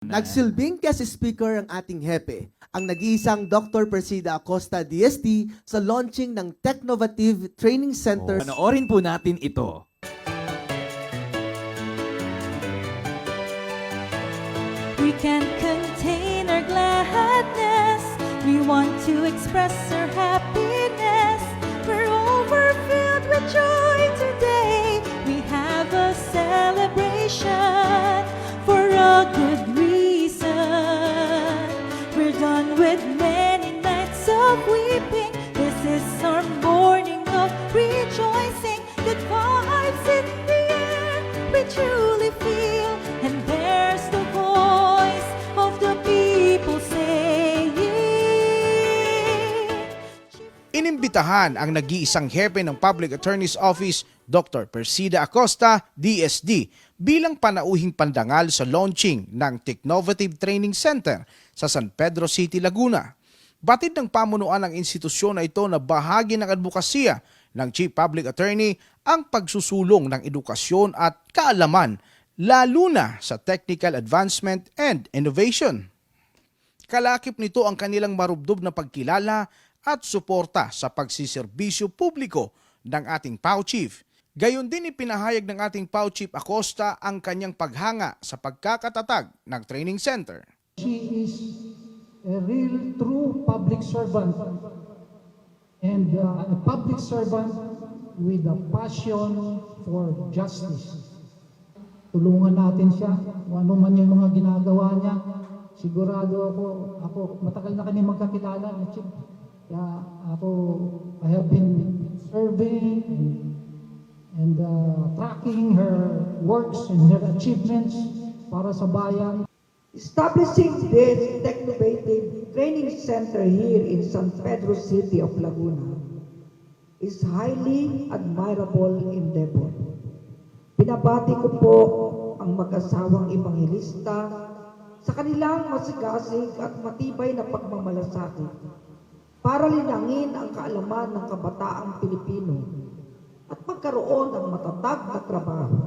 Nagsilbing guest speaker ang ating hepe, ang nag-iisang Dr. Persida Acosta, DSD, sa launching ng Technovative Training Center. Panoorin po natin ito. We can't contain our gladness. We want to express our happiness. We're overfilled with joy today. We have a celebration for a good reason. We're done with many nights of weeping. This is our morning of rejoicing. Good vibes in the air, we truly feel. And there's the voice of the people saying, Inimbitahan ang nag-iisang hepe ng Public Attorney's Office, Dr. Persida Acosta, DSD, bilang panauhing pandangal sa launching ng Technovative Training Center sa San Pedro City, Laguna. Batid ng pamunuan ng institusyon na ito na bahagi ng advokasya ng Chief Public Attorney ang pagsusulong ng edukasyon at kaalaman, lalo na sa technical advancement and innovation. Kalakip nito ang kanilang marubdob na pagkilala at suporta sa pagsiserbisyo publiko ng ating PAO Chief. Gayon din ipinahayag ng ating PAO Chief Acosta ang kanyang paghanga sa pagkakatatag ng training center. She is a real true public servant and a public servant with a passion for justice. Tulungan natin siya kung ano man yung mga ginagawa niya. Sigurado ako matagal na kami magkakilala, Chief. Kaya I have been serving and tracking her works and her achievements para sa bayan. Establishing this Technovative Training Center here in San Pedro City of Laguna is highly admirable endeavor. Pinabati ko po ang mag-asawang ebanghelista sa kanilang masigasig at matibay na pagmamalasakit para linangin ang kaalaman ng kabataang Pilipino at magkaroon ng matatag na trabaho.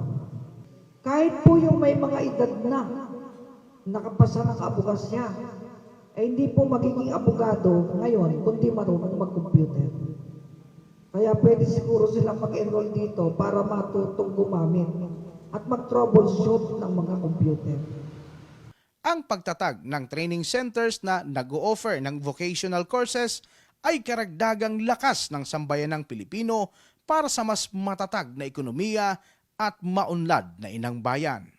Kahit po yung may mga edad na nakapasa ng abogasya, ay hindi po magiging abogado ngayon kundi marunong mag-computer. Kaya pwede siguro silang mag-enroll dito para matutong gumamit at mag-troubleshoot ng mga computer. Ang pagtatag ng training centers na nag-o-offer ng vocational courses ay karagdagang lakas ng sambayanang Pilipino para sa mas matatag na ekonomiya at maunlad na inang bayan.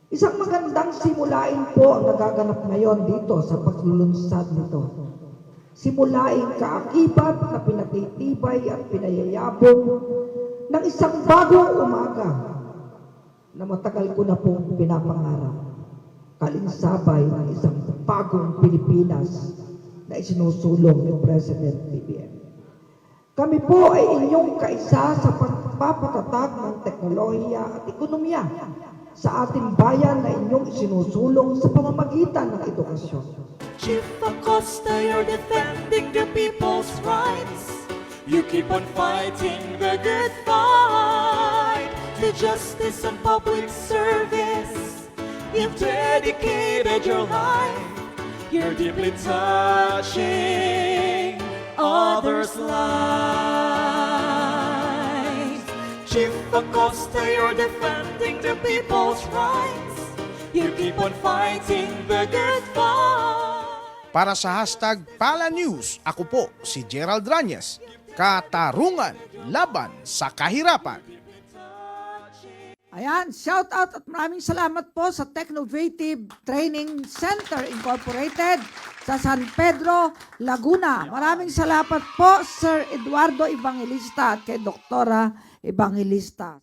Isang magandang simulain po ang nagaganap ngayon dito sa paglulunsad nito. Simulain kaakibat na pinatitibay at pinayayabong ng isang bagong umaga na matagal ko na pong pinapangarap. Kalinsabay ng isang bagong Pilipinas na isinusulong ni President BBM. Kami po ay inyong kaisa sa pagpapatatag ng teknolohiya at ekonomiya sa ating bayan na inyong isinusulong sa pamamagitan ng edukasyon. Chief Acosta, you're defending the people's rights. You keep on fighting the good fight. The justice and public service. You've dedicated your life. You're deeply touching others' lives. Chief Acosta, you're defending the people's rights. You keep on fighting the good fight. Para sa hashtag Pala News, ako po si Gerald Ranyes. Katarungan laban sa kahirapan. Ayan, shout out at maraming salamat po sa Technovative Training Center Incorporated sa San Pedro, Laguna. Maraming salamat po Sir Eduardo Evangelista at kay Doktora Evangelista.